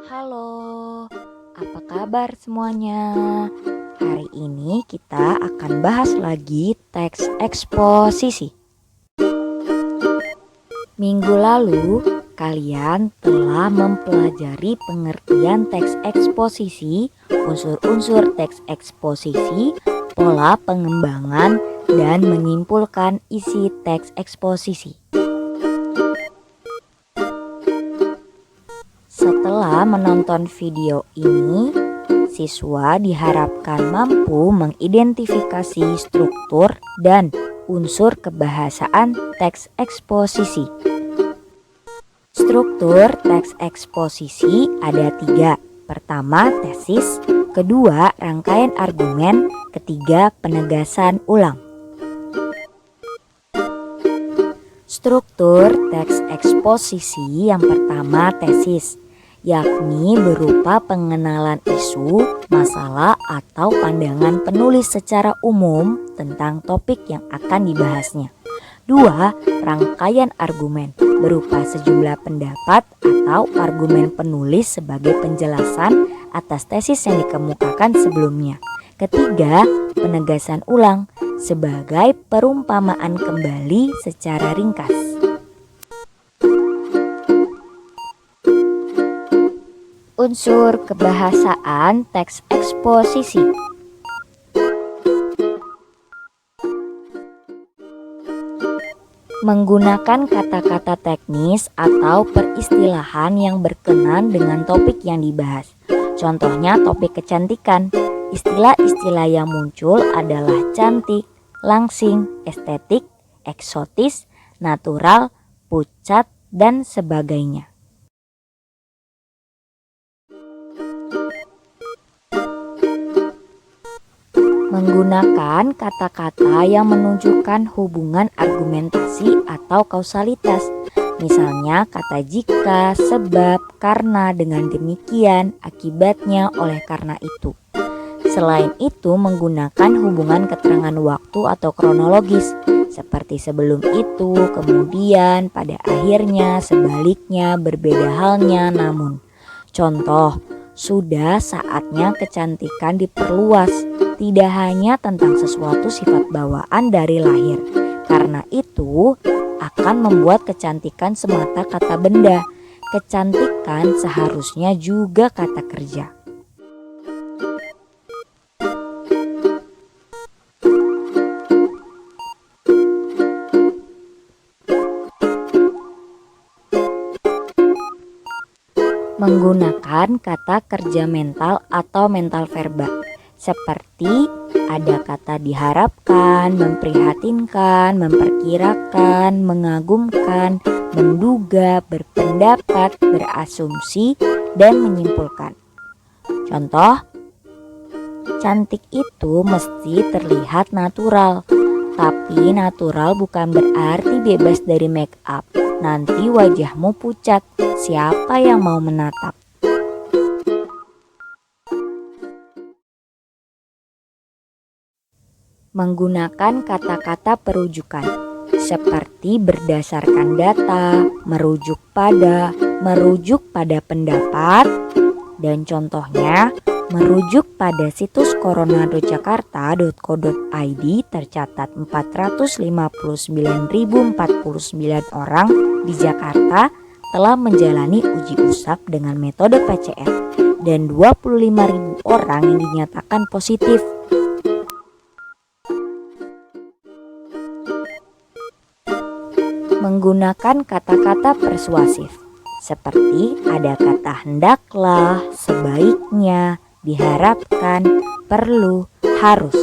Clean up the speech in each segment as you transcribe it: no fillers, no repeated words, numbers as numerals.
Halo, apa kabar semuanya? Hari ini kita akan bahas lagi teks eksposisi. Minggu lalu, kalian telah mempelajari pengertian teks eksposisi, unsur-unsur teks eksposisi, pola pengembangan, dan menyimpulkan isi teks eksposisi. Setelah menonton video ini, siswa diharapkan mampu mengidentifikasi struktur dan unsur kebahasaan teks eksposisi. Struktur teks eksposisi ada 3. Pertama, tesis. Kedua, rangkaian argumen. Ketiga, penegasan ulang. Struktur teks eksposisi yang pertama, tesis, yakni berupa pengenalan isu, masalah, atau pandangan penulis secara umum tentang topik yang akan dibahasnya. 2. Rangkaian argumen berupa sejumlah pendapat atau argumen penulis sebagai penjelasan atas tesis yang dikemukakan sebelumnya. Ketiga, penegasan ulang sebagai perumpamaan kembali secara ringkas. Unsur kebahasaan teks eksposisi. Menggunakan kata-kata teknis atau peristilahan yang berkenan dengan topik yang dibahas. Contohnya topik kecantikan. Istilah-istilah yang muncul adalah cantik, langsing, estetik, eksotis, natural, pucat, dan sebagainya. Menggunakan kata-kata yang menunjukkan hubungan argumentasi atau kausalitas. Misalnya kata jika, sebab, karena, dengan demikian, akibatnya, oleh karena itu. Selain itu menggunakan hubungan keterangan waktu atau kronologis seperti sebelum itu, kemudian, pada akhirnya, sebaliknya, berbeda halnya, namun. Contoh, sudah saatnya kecantikan diperluas, tidak hanya tentang sesuatu sifat bawaan dari lahir. Karena itu akan membuat kecantikan semata kata benda. Kecantikan seharusnya juga kata kerja. Menggunakan kata kerja mental atau mental verba. Seperti ada kata diharapkan, memprihatinkan, memperkirakan, mengagumkan, menduga, berpendapat, berasumsi, dan menyimpulkan. Contoh, cantik itu mesti terlihat natural. Tapi natural bukan berarti bebas dari make up. Nanti wajahmu pucat. Siapa yang mau menatap? Menggunakan kata-kata perujukan seperti berdasarkan data, merujuk pada pendapat, dan contohnya merujuk pada situs corona.jakarta.co.id tercatat 459.049 orang di Jakarta telah menjalani uji usap dengan metode PCR dan 25.000 orang yang dinyatakan positif. Menggunakan kata-kata persuasif seperti ada kata hendaklah, sebaiknya, diharapkan, perlu, harus.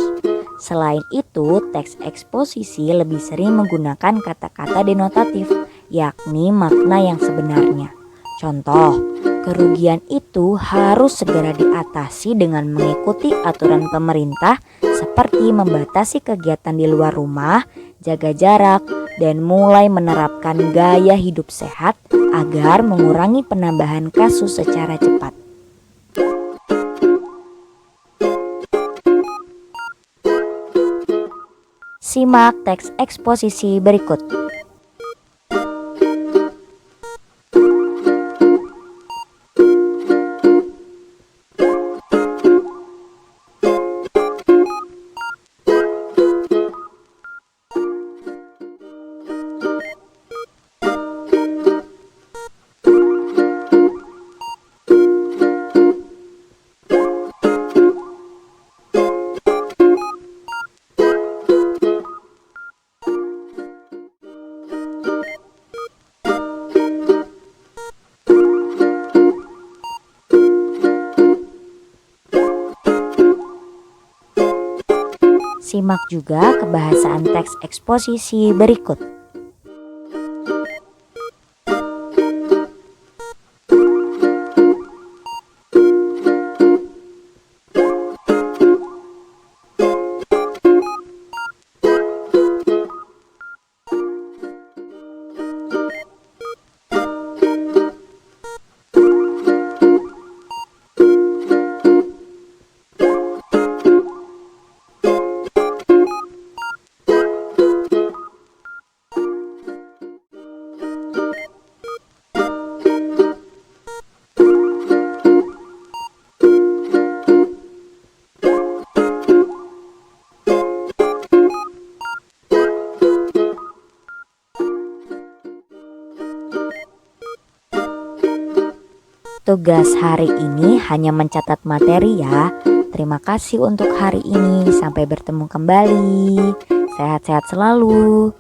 Selain itu, teks eksposisi lebih sering menggunakan kata-kata denotatif, yakni makna yang sebenarnya. Contoh, kerugian itu harus segera diatasi dengan mengikuti aturan pemerintah seperti membatasi kegiatan di luar rumah, jaga jarak, dan mulai menerapkan gaya hidup sehat agar mengurangi penambahan kasus secara cepat. Simak teks eksposisi berikut. Simak juga kebahasaan teks eksposisi berikut. Tugas hari ini hanya mencatat materi ya. Terima kasih untuk hari ini. Sampai bertemu kembali. Sehat-sehat selalu.